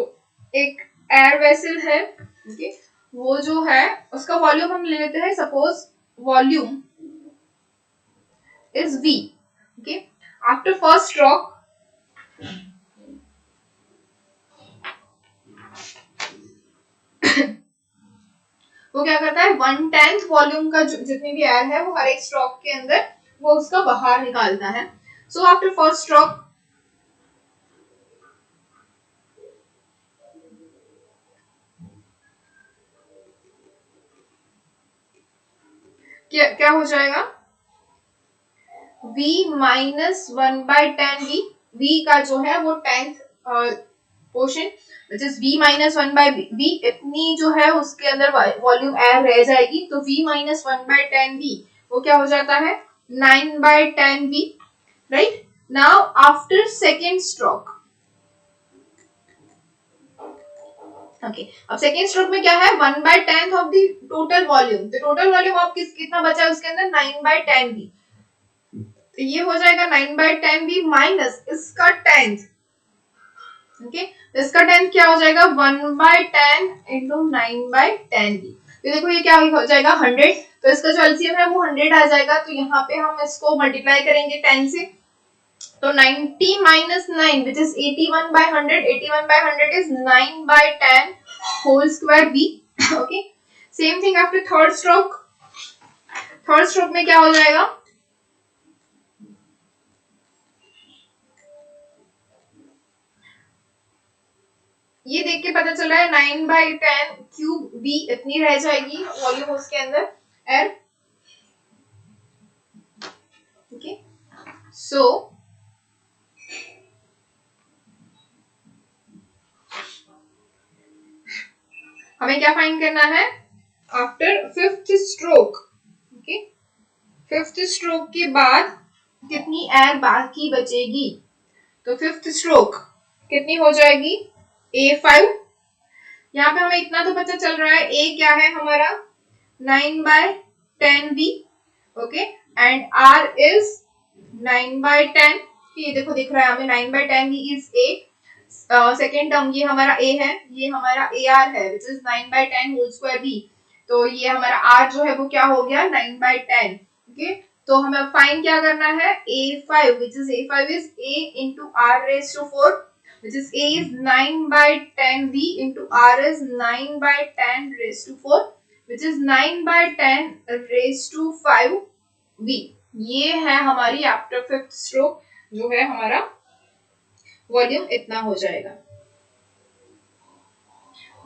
एक air vessel है. Okay. वो जो है उसका volume हम ले लेते हैं. Suppose volume is V. Okay. After first stroke, वो क्या करता है? 1/10 वॉल्यूम का जितनी भी एयर है वो हर एक स्ट्रोक के अंदर वो उसका बाहर निकालता है. सो आफ्टर फर्स्ट स्ट्रोक क्या हो जाएगा? V minus 1/10 V. V का जो है वो 10th portion which is v minus 1 by v, इतनी जो है उसके अंदर वॉल्यूम एयर रह जाएगी, तो v minus 1 by 10v वो क्या हो जाता है 9 by 10v, right? Now after second stroke, okay, अब सेकेंड स्ट्रोक में क्या है 1 by 10th of the total volume, तो टोटल वॉल्यूम ऑफ कितना बचा है उसके अंदर 9 by 10v, तो ये हो जाएगा 9 by 10v माइनस इसका 10th, ओके, तो इसका 10th क्या हो जाएगा 1 by 10 into 9 by 10v, तो देखो ये क्या हो जाएगा 100, तो इसका जो एलसीएम है वो 100 आ जाएगा, तो यहाँ पे हम इसको मल्टीप्लाई करेंगे 10 से, तो 90 minus 9 which is 81 by 100, 81 by 100 is 9 by 10 whole square v, okay, same thing after third stroke, third stroke में क्या हो जाएगा ये देख के पता चला है 9 by 10 क्यूब v इतनी रह जाएगी वॉल्यूम उसके अंदर एयर, ओके, सो हमें क्या फाइंड करना है after fifth stroke, okay, fifth stroke के बाद कितनी एयर बाकी बचेगी, तो फिफ्थ स्ट्रोक कितनी हो जाएगी A5, यहाँ पे हमें इतना तो पता चल रहा है A क्या है हमारा 9 by 10v, okay, and R is 9 by 10, ये देखो दिख रहा है हमें 9 by 10v is A, second term ये हमारा a है, ये हमारा AR है which is 9 by 10 whole square v, तो ये हमारा R जो है वो क्या हो गया 9 by 10, ओके, तो हमें फाइंड क्या करना है A5 which is A5 is A into R raised to 4 which is A is 9 by 10 v into R is 9 by 10 raised to 4 which is 9 by 10 raised to 5 v, ये है हमारी after fifth stroke जो है हमारा volume इतना हो जाएगा,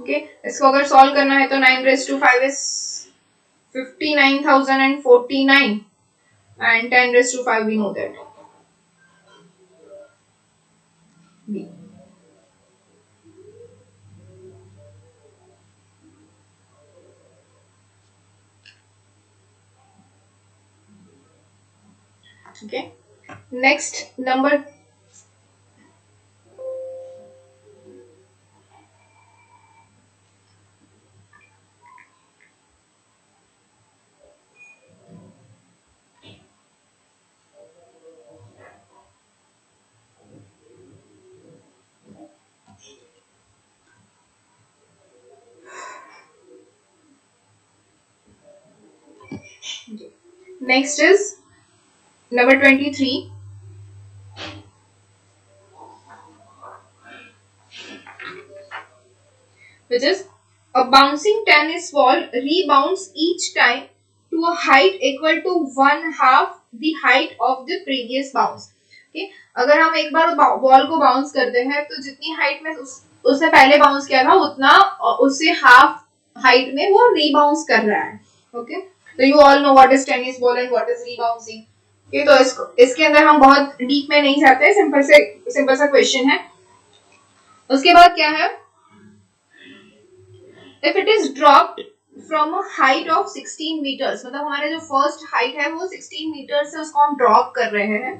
okay, इसको अगर सॉल्व करना है तो 9 raised to 5 is 59,049 and 10 raised to 5 we know that B. Okay, next number next is number 23, which is a bouncing tennis ball rebounds each time to a height equal to 1/2 the height of the previous bounce, okay, अगर हम एक बार ball को bounce करते हैं तो जितनी height में उसने पहले बाउंस किया था उतना उससे हाफ हाइट में वो रीबाउंस कर रहा है, ओके, तो you all know what is tennis ball and what is rebouncing, okay, तो इसके अंदर हम बहुत डीप में नहीं जाते, सिंपल सा क्वेश्चन है। उसके बाद क्या है if it is dropped from a height of 16 metres, मतलब हमारे जो फर्स्ट हाइट है वो 16 मीटर से उसको हम ड्रॉप कर रहे हैं,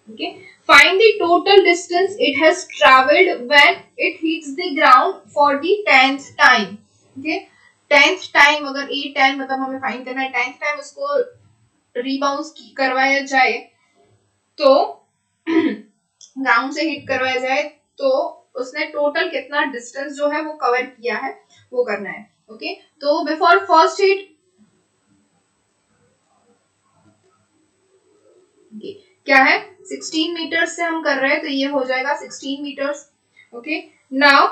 okay, find the total distance it has travelled when it hits the ground for the 10th time, okay, 10th time अगर 8-10 मतलब हमें फाइंड करना है 10th टाइम उसको रीबाउंस करवाया जाए तो ग्राउंड से हिट करवाया जाए तो उसने टोटल कितना डिस्टेंस जो है वो कवर किया है वो करना है, ओके, तो बिफोर फर्स्ट हिट क्या है 16 मीटर से हम कर रहे हैं तो ये हो जाएगा 16 metres, okay, now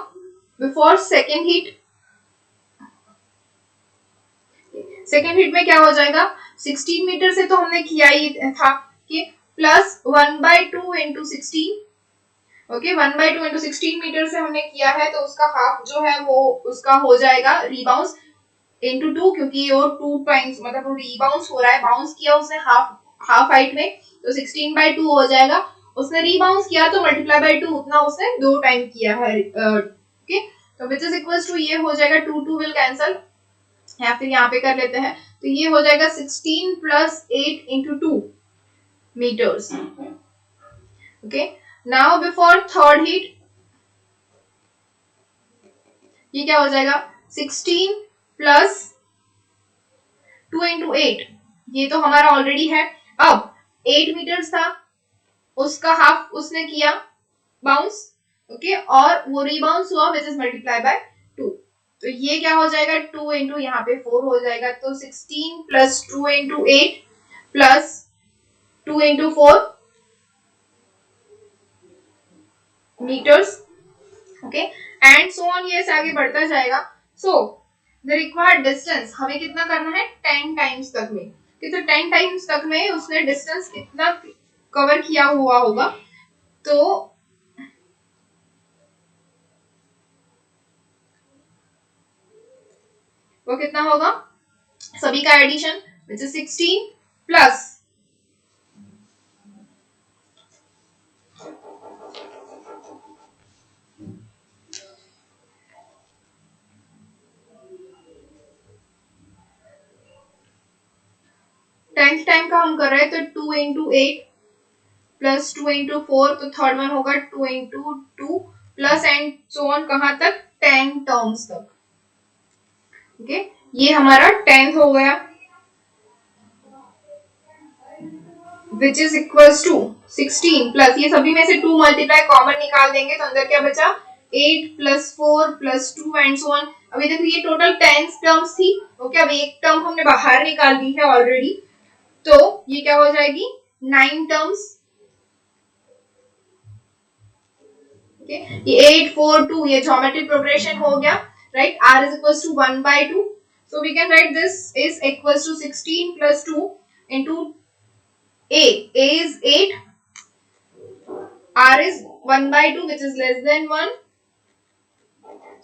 before second hit, second hit में क्या हो जाएगा 16 मीटर से तो हमने किया ही था कि plus 1/2 into 16, okay, 1/2 into 16 metre से हमने किया है तो उसका हाफ जो है वो उसका हो जाएगा रीबाउंस into 2 क्योंकि वो 2 टाइम्स मतलब वो रीबाउंस हो रहा है, बाउंस किया उसने हाफ हाइट में तो 16/2 हो जाएगा उसने रीबाउंस किया तो मल्टीप्लाई बाय 2 उतना उसने 2 टाइम किया है। ओके, तो विच इज इक्वल्स टू ये हो जाएगा 2 विल कैंसल, या फिर यहाँ पे कर लेते हैं तो ये हो जाएगा 16 plus 8 into 2 metres. Okay, now before third hit ये क्या हो जाएगा 16 प्लस 2 इंटू 8, ये तो हमारा ऑलरेडी है। अब 8 मीटर्स था, उसका हाफ उसने किया बाउंस, ओके, और वो रीबाउंस हुआ विच इज मल्टीप्लाई बाय 2, तो ये क्या हो जाएगा 2 इंटू यहाँ पे 4 हो जाएगा, तो 16 plus 2 into 8 plus 2 into 4 metres. Okay, and so on, ये ऐसे आगे बढ़ता जाएगा। सो द रिक्वायर्ड डिस्टेंस हमें कितना करना है 10 टाइम्स तक में, तो 10 टाइम्स तक में उसने डिस्टेंस कितना कवर किया हुआ होगा, तो वो कितना होगा सभी का addition which is 16 plus 10th time का हम कर रहे हैं, तो 2 इंटू 8 प्लस 2 इंटू 4, तो थर्ड वन होगा 2 into 2 plus and so on, कहां तक 10 टर्म्स तक। ओके, ये हमारा 10th हो गया which is equals to 16 plus, ये सभी में से 2 मल्टीप्लाई कॉमन निकाल देंगे तो अंदर क्या बचा 8 plus 4 plus 2 and so on. अभी देखो ये टोटल 10 टर्म्स थी। ओके, अब एक टर्म हमने बाहर निकाल दी है ऑलरेडी, तो ये क्या हो जाएगी 9 टर्म्स। ओके, ये 8 4 2 ये ज्योमेट्रिक प्रोग्रेशन हो गया, right. r is equals to 1/2, so we can write this is equals to 16 plus 2 into a is 8, r is 1/2 which is less than 1,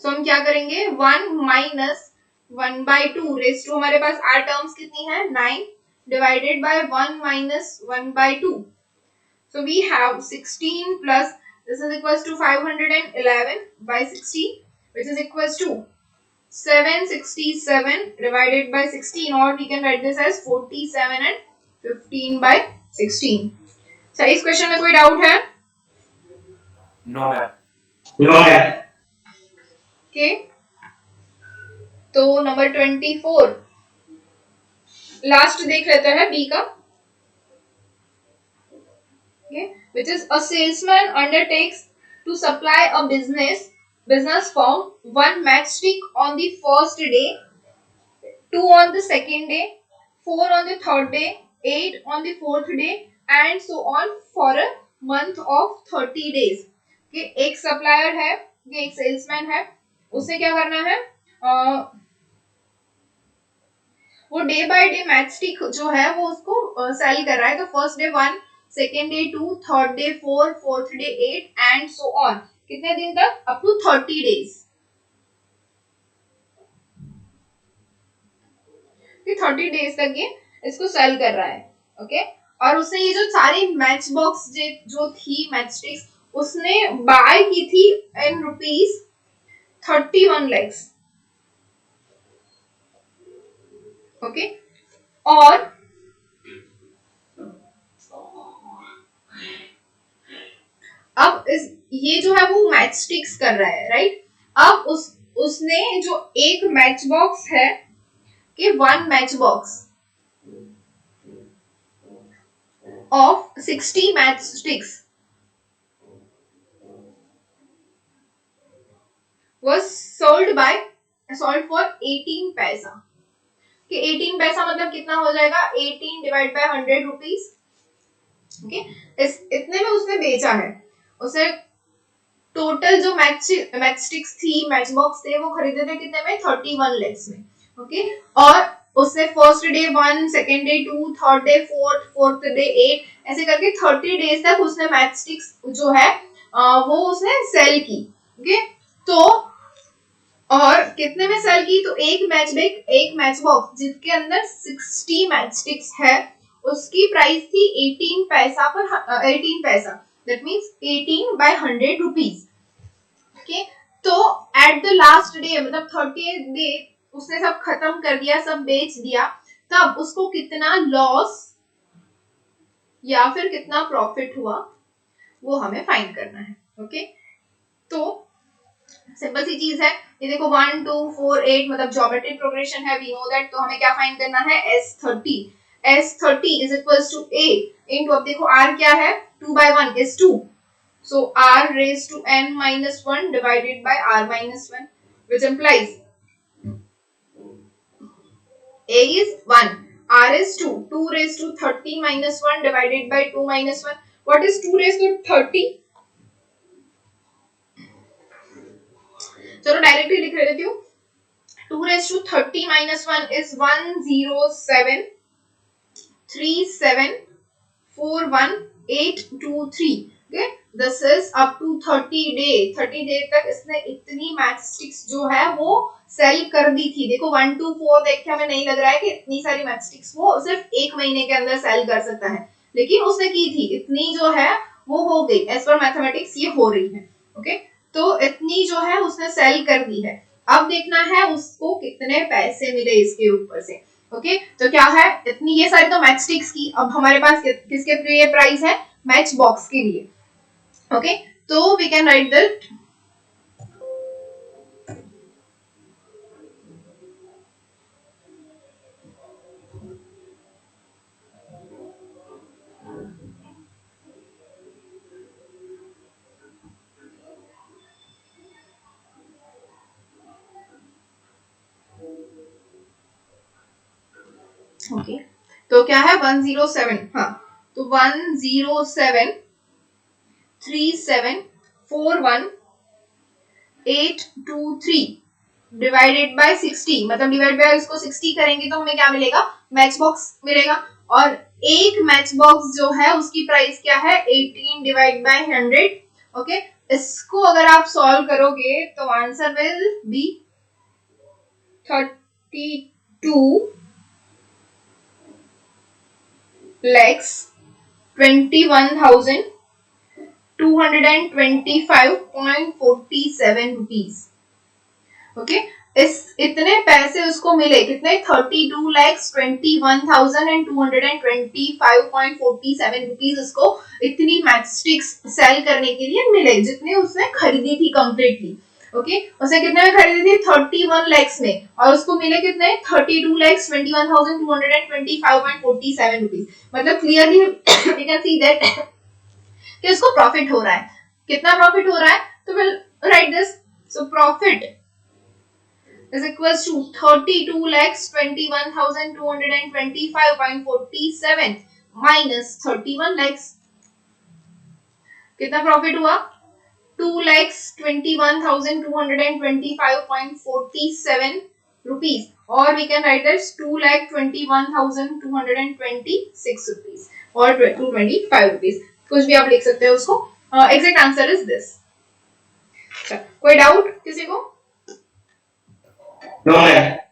so हम क्या करेंगे 1 minus 1/2 रेज टू, हमारे पास r terms कितनी है 9 divided by 1 minus 1/2, so we have 16 plus this is equals to 511 by 16 which is equals to 767 divided by 16, or we can write this as 47 and 15 by 16। सही, इस question में कोई doubt है? No, ma'am. No, ma'am. Okay, तो number 24 last देख लेते हैं B का। okay, which is a salesman undertakes to supply a business firm 1 matchstick on the first day, 2 on the second day, 4 on the third day, 8 on the fourth day and so on for a month of 30 days। okay, एक supplier है, एक salesman है, उसे क्या करना है वो day by day match stick जो है वो उसको सेल कर रहा है, तो first day 1, second day 2, third day 4, fourth day 8 and so on, कितने दिन तक अप टू 30 डेज, 30 डेज तक ये इसको सेल कर रहा है। ओके, और उसने ये जो सारी मैच बॉक्स जो थी मैच स्टिक्स उसने बाय की थी इन रुपीज 31 lakhs। ओके, और अब ये जो है वो मैच स्टिक्स कर रहा है, राइट। अब उसने जो एक मैच बॉक्स है कि 1 match box of 60 match sticks was sold for 18 पैसा, कि 18 पैसा मतलब कितना हो जाएगा 18 डिवाइड बाय 100 रुपीज। ओके, इतने में उसने बेचा है। उसे टोटल जो मैच स्टिक्स थी, मैच बॉक्स थे, वो खरीदे थे कितने में 31 lakhs में। ओके, और उसने first day 1, second day 2, third day 4, fourth day 8 ऐसे करके 30 डेज तक उसने मैच स्टिक्स जो है वो उसने सेल की। ओके, तो और कितने में सेल की, तो एक मैच बॉक्स जिसके अंदर 60 मैच स्टिक्स है उसकी प्राइस थी 18 पैसा पर 18 पैसा। That means 18/100 rupees. ओके, तो एट द लास्ट डे मतलब 30th डे उसने सब खत्म कर दिया, सब बेच दिया, तब उसको कितना लॉस या फिर कितना प्रॉफिट हुआ वो हमें फाइंड करना है। ओके, तो सिंपल सी चीज है ये देखो 1 2 4 8 मतलब ज्योमेट्रिक प्रोग्रेशन है, वी नो दैट। तो हमें क्या फाइंड करना है, S30 is equals to A into, अब देखो R क्या है, 2/1 is 2, so R raised to n minus 1 divided by R minus 1, which implies A is 1, R is 2, 2 raised to 30 minus 1 divided by 2 minus 1. What is 2 raised to 30? चलो directly लिख देती हूँ, 2 raised to 30 minus 1 is 107374183. Okay, this is up to 30 day, 30 day तक इसने इतनी matchsticks जो है वो सेल कर दी थी। देखो 1 2 4 देख के हमें नहीं लग रहा है कि इतनी सारी मैचस्टिक्स वो सिर्फ एक महीने के अंदर सेल कर सकता है, लेकिन उसने की थी, इतनी जो है वो हो गई, एज पर मैथमेटिक्स ये हो रही है। ओके, तो इतनी जो है उसने सेल कर दी है। अब देखना है उसको कितने पैसे मिले इसके ऊपर से। ओके, तो क्या है, इतनी ये सारी तो मैचस्टिक्स की, अब हमारे पास किसके लिए प्राइस है, मैच बॉक्स के लिए। ओके, तो we can write that okay, तो क्या है 107, हाँ, तो 1073741,823 डिवाइडेड बाय 60, मतलब डिवाइड बाय इसको 60 करेंगे तो हमें क्या मिलेगा, मैच बॉक्स मिलेगा। और एक मैच बॉक्स जो है उसकी प्राइस क्या है, 18 डिवाइड बाय 100। ओके, इसको अगर आप सॉल्व करोगे तो answer will be 32,21,225.47 rupees. Okay, इस इतने पैसे उसको मिले, कितने, 32,21,225.47 रुपीज उसको इतनी मैचस्टिक्स सेल करने के लिए मिले, जितने उसने खरीदी थी कंप्लीटली। ओके, उसने कितने में खरीदी थी, 31 lakhs में, और उसको मिले कितने, 32,21,225.47 रुपीज। मतलब clearly we can see that कि उसको प्रॉफिट हो रहा है। कितना प्रॉफिट हो रहा है, तो will write this, so profit is equals to 32,21,225.47 minus 31 lakhs। कितना प्रॉफिट हुआ, 2,21,225.47 रुपीज, और we can write that 2,21,226 rupees और 225 रुपीज, कुछ भी आप लिख सकते हो उसको। Exact answer is this. कोई डाउट किसी को? No, ma'am.